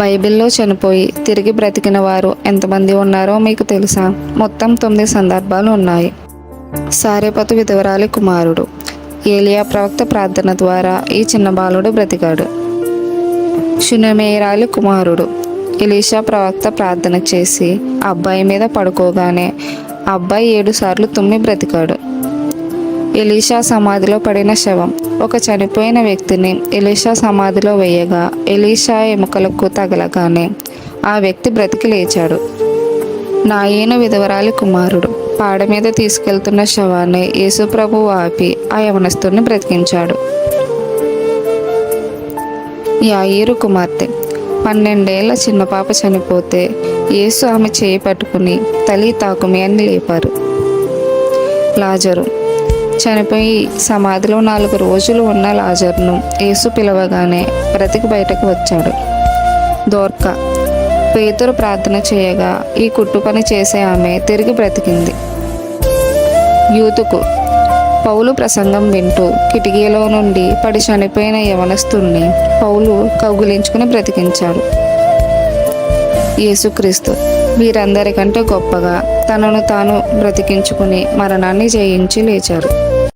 బైబిల్లో చనిపోయి తిరిగి బ్రతికిన వారు ఎంతమంది ఉన్నారో మీకు తెలుసా? మొత్తం 9 సందర్భాలు ఉన్నాయి. సారెపతు విధవరాలి కుమారుడు. ఏలియా ప్రవక్త ప్రార్థన ద్వారా ఈ చిన్న బాలుడు బ్రతికాడు. షునేమేరాలి కుమారుడు. ఎలీషా ప్రవక్త ప్రార్థన చేసి అబ్బాయి మీద పడుకోగానే అబ్బాయి 7 సార్లు తుమ్మి బ్రతికాడు. ఎలీషా సమాధిలో పడిన శవం. ఒక చనిపోయిన వ్యక్తిని ఎలీషా సమాధిలో వేయగా ఎలీషా ఎముకలకు తగలగానే ఆ వ్యక్తి బ్రతికి లేచాడు. నాయీను విధవరాలి కుమారుడు. పాడ మీద తీసుకెళ్తున్న శవాన్ని యేసుప్రభువు ఆపి ఆ యవనస్తుని బ్రతికించాడు. యాయీరు కుమార్తె. 12 ఏళ్ల చిన్న పాప చనిపోతే యేసు ఆమె చేయి పట్టుకుని తలి తాకుమి అని లేపారు. లాజరు. చనిపోయి సమాధిలో 4 రోజులు ఉన్న లాజర్ను యేసు పిలవగానే బ్రతికి బయటకు వచ్చాడు. దోర్కా. పేతురు ప్రార్థన చేయగా ఈ కుట్టు పని చేసే ఆమె తిరిగి బ్రతికింది. యూతుకు. పౌలు ప్రసంగం వింటూ కిటికీలో నుండి పడి చనిపోయిన యవనస్తుణ్ణి పౌలు కౌగిలించుకుని బ్రతికించాడు. యేసుక్రీస్తు. వీరందరికంటే గొప్పగా తనను తాను బ్రతికించుకుని మరణాన్ని జయించి లేచారు.